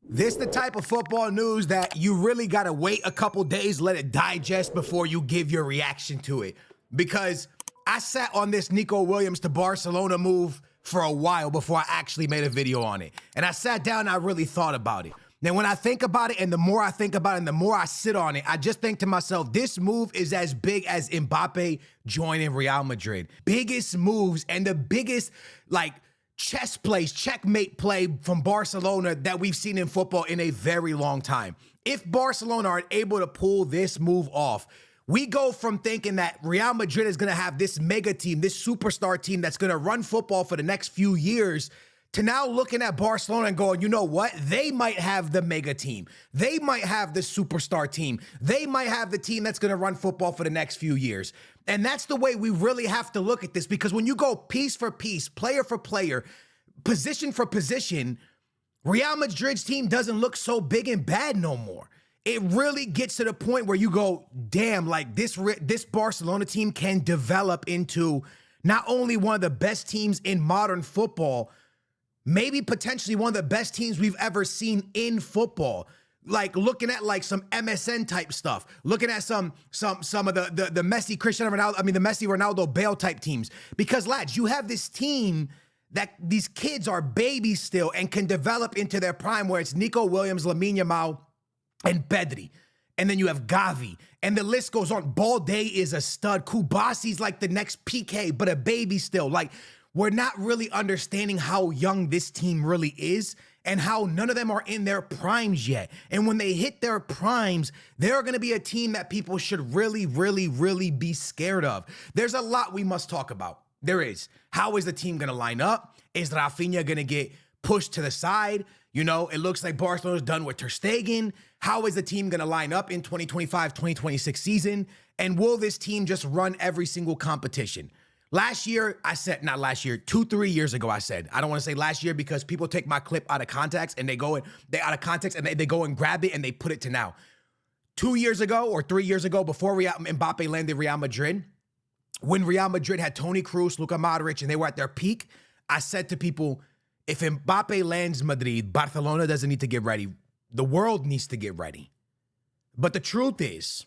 This the type of football news that you really gotta wait a couple days, let it digest before you give your reaction to it. Because I sat on this Nico Williams to Barcelona move for a while before I actually made a video on it. And I sat down and I really thought about it. Then when I think about it, and the more I think about it, and the more I sit on it, I just think to myself, this move is as big as Mbappe joining Real Madrid. Biggest moves and the biggest, chess plays, checkmate play from Barcelona that we've seen in football in a very long time. If Barcelona are able to pull this move off, we go from thinking that Real Madrid is going to have this mega team, this superstar team that's going to run football for the next few years, to now looking at Barcelona and going, you know what? They might have the mega team. They might have the superstar team. They might have the team that's going to run football for the next few years. And that's the way we really have to look at this, because when you go piece for piece, player for player, position for position, Real Madrid's team doesn't look so big and bad no more. It really gets to the point where you go, damn, this Barcelona team can develop into not only one of the best teams in modern football, maybe potentially one of the best teams we've ever seen in football. Like looking at some MSN type stuff, looking at some of the Messi, Cristiano Ronaldo, the Messi, Ronaldo, Bale type teams. Because lads, you have this team that these kids are babies still and can develop into their prime, where it's Nico Williams, Lamine Yamal, and Pedri. And then you have Gavi. And the list goes on. Balde is a stud. Kubasi's like the next PK, but a baby still. We're not really understanding how young this team really is and how none of them are in their primes yet. And when they hit their primes, they're going to be a team that people should really, really, really be scared of. There's a lot we must talk about. There is. How is the team going to line up? Is Rafinha going to get pushed to the side? You know, it looks like Barcelona's done with Ter Stegen. How is the team going to line up in 2025, 2026 season? And will this team just run every single competition? Last year, I said, not last year, 2-3 years ago, I said, I don't want to say last year because people take my clip out of context and they go and grab it and they put it to now. 2 years ago or 3 years ago, before Mbappe landed Real Madrid, when Real Madrid had Toni Kroos, Luka Modric, and they were at their peak, I said to people, if Mbappe lands Madrid, Barcelona doesn't need to get ready. The world needs to get ready. But the truth is,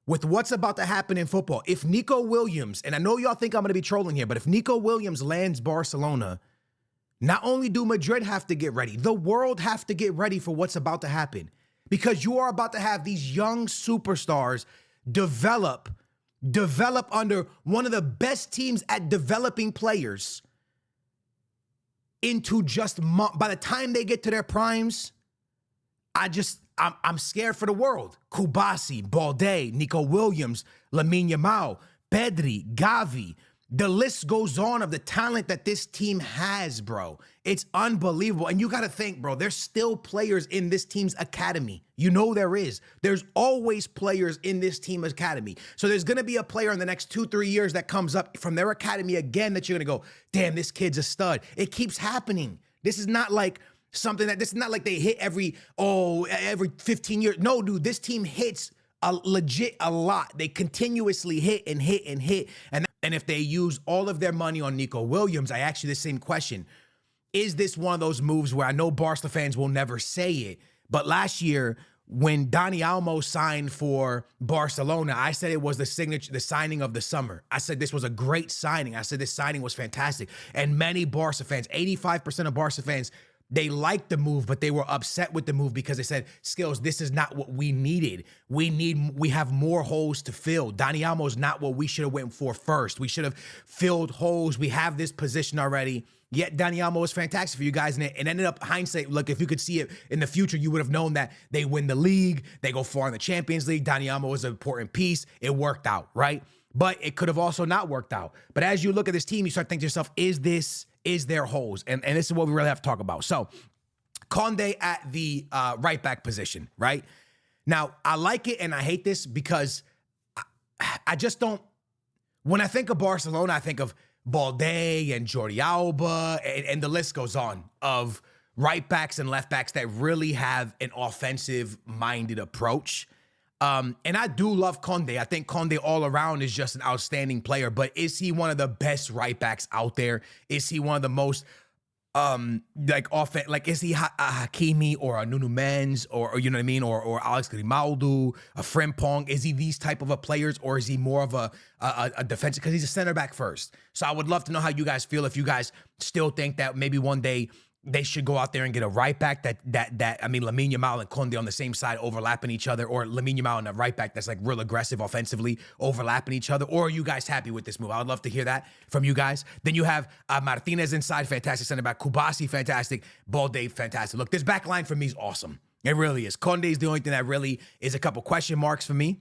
with what's about to happen in football, if Nico Williams, and I know y'all think I'm going to be trolling here, but if Nico Williams lands Barcelona, not only do Madrid have to get ready, the world have to get ready for what's about to happen. Because you are about to have these young superstars develop under one of the best teams at developing players into just, by the time they get to their primes, I'm scared for the world. Kubasi, Balde, Nico Williams, Lamine Yamal, Pedri, Gavi. The list goes on of the talent that this team has, bro. It's unbelievable. And you got to think, bro, there's still players in this team's academy. You know there is. There's always players in this team's academy. So there's going to be a player in the next 2-3 years that comes up from their academy again that you're going to go, damn, this kid's a stud. It keeps happening. This is not like this is not like they hit every 15 years. No, dude, this team hits a lot. They continuously hit and hit and hit. And if they use all of their money on Nico Williams, I ask you the same question. Is this one of those moves where I know Barca fans will never say it, but last year when Dani Almo signed for Barcelona, I said it was the signing of the summer. I said this was a great signing. I said this signing was fantastic. And many Barca fans, 85% of Barca fans, they liked the move, but they were upset with the move because they said, Skills, this is not what we needed. We have more holes to fill. Dani Almo is not what we should have went for first. We should have filled holes. We have this position already. Yet Dani Almo was fantastic for you guys. And it ended up, hindsight, look, if you could see it in the future, you would have known that they win the league. They go far in the Champions League. Dani Almo was an important piece. It worked out, right? But it could have also not worked out. But as you look at this team, you start thinking to yourself, is there holes? And this is what we really have to talk about. So Conde at the right back position, right? Now, I like it and I hate this because I just don't, when I think of Barcelona, I think of Balde and Jordi Alba, and the list goes on of right backs and left backs that really have an offensive-minded approach. And I do love Conde. I think Conde all around is just an outstanding player, but is he one of the best right backs out there? Is he one of the most like like is he a Hakimi or a Nuno Mendes or you know what I mean, or Alex Grimaldo, a Frimpong? Is he these type of a players, or is he more of a defensive? Because he's a center back first. So I would love to know how you guys feel, if you guys still think that maybe one day they should go out there and get a right back that I mean, Lamine Yamal and Konde on the same side overlapping each other, or Lamine Yamal and a right back that's like real aggressive offensively overlapping each other, or are you guys happy with this move? I would love to hear that from you guys. Then you have Martinez inside, fantastic center back. Kubasi, fantastic. Balde, fantastic. Look, this back line for me is awesome. It really is. Konde is the only thing that really is a couple question marks for me.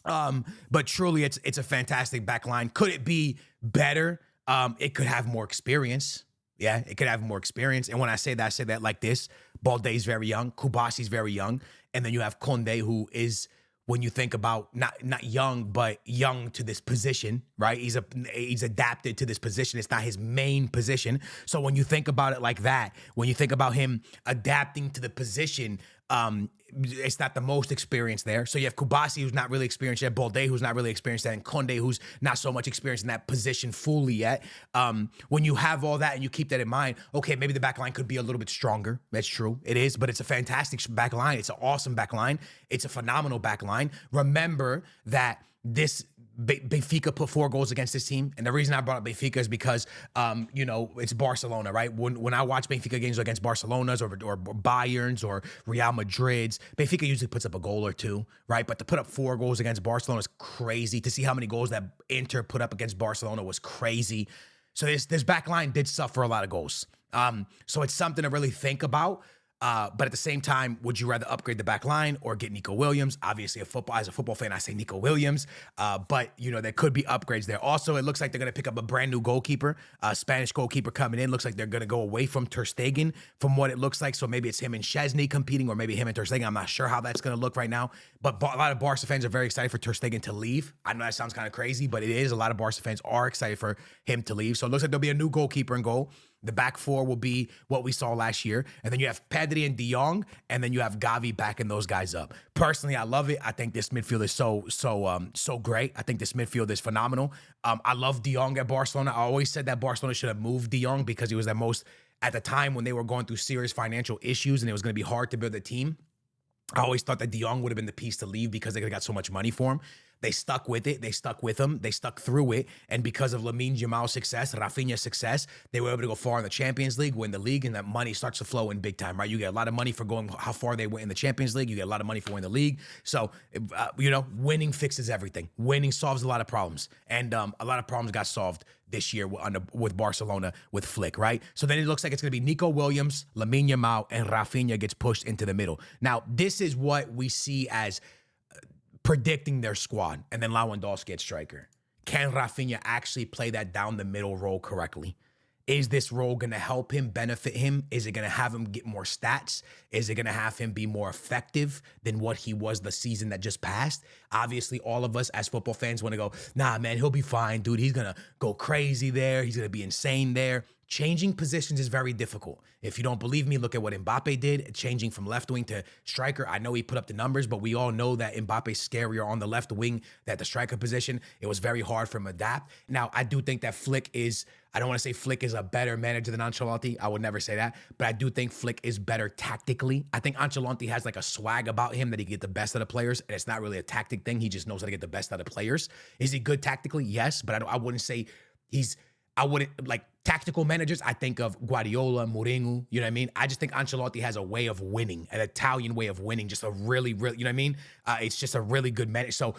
But truly, it's a fantastic back line. Could it be better? It could have more experience. Yeah, it could have more experience. And when I say that like this. Balde's very young. Kubasi's very young. And then you have Konde, who is, when you think about not young, but young to this position, right? He's adapted to this position. It's not his main position. So when you think about it like that, when you think about him adapting to the position, it's not the most experienced there. So you have Kubasi, who's not really experienced yet, Balde, who's not really experienced yet, and Konde, who's not so much experienced in that position fully yet. When you have all that and you keep that in mind, okay, maybe the back line could be a little bit stronger. That's true. It is, but it's a fantastic back line. It's an awesome back line. It's a phenomenal back line. Remember that this Benfica put 4 goals against this team. And the reason I brought up Benfica is because, it's Barcelona, right? When I watch Benfica games against Barcelona's or Bayern's or Real Madrid's, Benfica usually puts up a goal or two, right? But to put up 4 goals against Barcelona is crazy. To see how many goals that Inter put up against Barcelona was crazy. So this back line did suffer a lot of goals. So it's something to really think about. But at the same time, would you rather upgrade the back line or get Nico Williams? Obviously, as a football fan, I say Nico Williams. But, there could be upgrades there. Also, it looks like they're going to pick up a brand new goalkeeper, a Spanish goalkeeper coming in. Looks like they're going to go away from Ter Stegen from what it looks like. So maybe it's him and Szczesny competing, or maybe him and Ter Stegen. I'm not sure how that's going to look right now. But a lot of Barca fans are very excited for Ter Stegen to leave. I know that sounds kind of crazy, but it is. A lot of Barca fans are excited for him to leave. So it looks like there'll be a new goalkeeper in goal. The back 4 will be what we saw last year. And then you have Pedri and De Jong, and then you have Gavi backing those guys up. Personally, I love it. I think this midfield is so great. I think this midfield is phenomenal. I love De Jong at Barcelona. I always said that Barcelona should have moved De Jong because he was at the time when they were going through serious financial issues and it was going to be hard to build a team. I always thought that De Jong would have been the piece to leave because they got so much money for him. They stuck with it. They stuck with him. They stuck through it. And because of Lamine Yamal's success, Rafinha's success, they were able to go far in the Champions League, win the league, and that money starts to flow in big time, right? You get a lot of money for going how far they went in the Champions League. You get a lot of money for winning the league. So, winning fixes everything. Winning solves a lot of problems. And a lot of problems got solved this year with Barcelona, with Flick, right? So then it looks like it's going to be Nico Williams, Lamine Yamal, and Rafinha gets pushed into the middle. Now, this is what we see as predicting their squad, and then Lewandowski at striker. Can Rafinha actually play that down the middle role correctly? Is this role going to help him, benefit him? Is it going to have him get more stats? Is it going to have him be more effective than what he was the season that just passed? Obviously, all of us as football fans want to go, nah, man, he'll be fine, dude. He's going to go crazy there. He's going to be insane there. Changing positions is very difficult. If you don't believe me, look at what Mbappe did, changing from left wing to striker. I know he put up the numbers, but we all know that Mbappe's scarier on the left wing than the striker position. It was very hard for him to adapt. Now, I do think that I don't want to say Flick is a better manager than Ancelotti. I would never say that. But I do think Flick is better tactically. I think Ancelotti has like a swag about him that he can get the best out of players. And it's not really a tactic thing. He just knows how to get the best out of players. Is he good tactically? Yes. But I wouldn't say I wouldn't like tactical managers. I think of Guardiola, Mourinho, you know what I mean? I just think Ancelotti has a way of winning, an Italian way of winning, just a really, you know what I mean? It's just a really good manager. So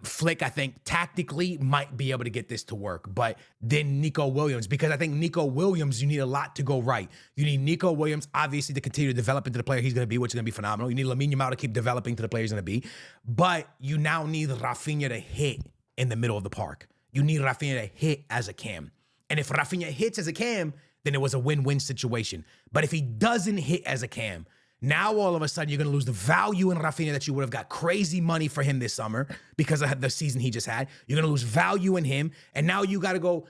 Flick, I think, tactically might be able to get this to work. But then Nico Williams, because I think Nico Williams, you need a lot to go right. You need Nico Williams, obviously, to continue to develop into the player he's going to be, which is going to be phenomenal. You need Lamine Yamal to keep developing to the player he's going to be. But you now need Rafinha to hit in the middle of the park. You need Rafinha to hit as a cam. And if Rafinha hits as a cam, then it was a win-win situation. But if he doesn't hit as a cam, now all of a sudden you're going to lose the value in Rafinha that you would have got crazy money for him this summer because of the season he just had. You're going to lose value in him. And now you got to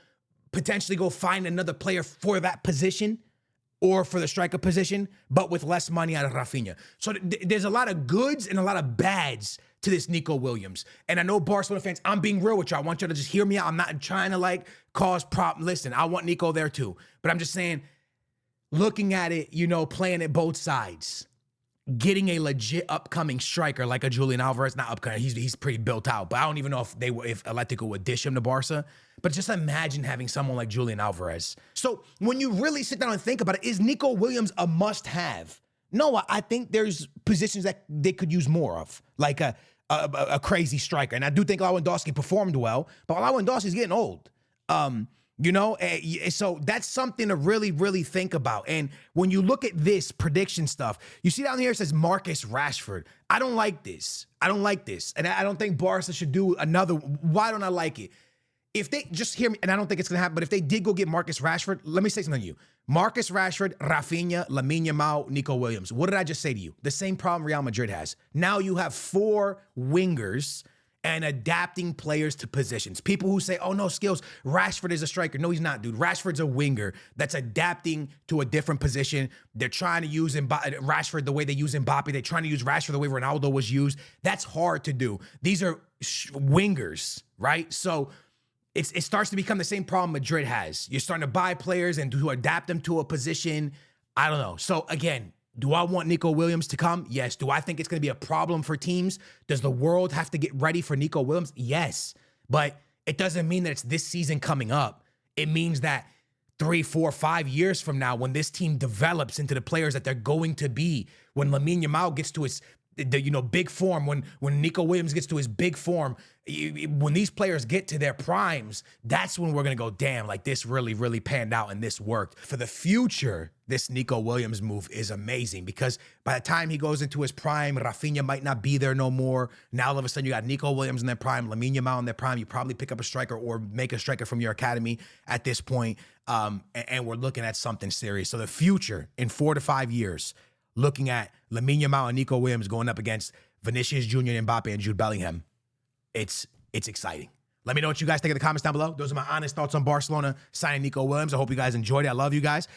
potentially go find another player for that position or for the striker position, but with less money out of Rafinha. So there's a lot of goods and a lot of bads to this Nico Williams. And I know Barcelona fans, I'm being real with you. I want you to just hear me out. I'm not trying to cause problem. Listen, I want Nico there too. But I'm just saying, looking at it, you know, playing it both sides, getting a legit upcoming striker like a Julian Alvarez, not upcoming, he's pretty built out, but I don't even know if Atletico would dish him to Barca. But just imagine having someone like Julian Alvarez. So when you really sit down and think about it, is Nico Williams a must-have? No, I think there's positions that they could use more of, like a crazy striker. And I do think Lewandowski performed well, but Lewandowski's getting old. You know, so that's something to really, really think about. And when you look at this prediction stuff, you see down here it says Marcus Rashford. I don't like this. I don't like this. And I don't think Barca should do another. Why don't I like it? If they, just hear me, and I don't think it's going to happen, but if they did go get Marcus Rashford, let me say something to you. Marcus Rashford, Rafinha, Lamine Yamal, Nico Williams. What did I just say to you? The same problem Real Madrid has. Now you have 4 wingers and adapting players to positions. People who say, oh no, Skills, Rashford is a striker. No, he's not, dude. Rashford's a winger that's adapting to a different position. They're trying to use Rashford the way they use Mbappe. They're trying to use Rashford the way Ronaldo was used. That's hard to do. These are wingers, right? So it starts to become the same problem Madrid has. You're starting to buy players and to adapt them to a position. I don't know. So again, do I want Nico Williams to come? Yes. Do I think it's going to be a problem for teams? Does the world have to get ready for Nico Williams? Yes. But it doesn't mean that it's this season coming up. It means that 3, 4, 5 years from now, when this team develops into the players that they're going to be, when Lamine Yamal gets to his big form, when Nico Williams gets to his big form, when these players get to their primes, that's when we're going to go, damn, like this really, really panned out and this worked. For the future, this Nico Williams move is amazing because by the time he goes into his prime, Rafinha might not be there no more. Now, all of a sudden, you got Nico Williams in their prime, Lamine Yamal in their prime. You probably pick up a striker or make a striker from your academy at this point, and we're looking at something serious. So the future in 4 to 5 years, looking at Lamine Yamal and Nico Williams going up against Vinicius Jr., Mbappe, and Jude Bellingham, it's exciting. Let me know what you guys think in the comments down below. Those are my honest thoughts on Barcelona signing Nico Williams. I hope you guys enjoyed it. I love you guys.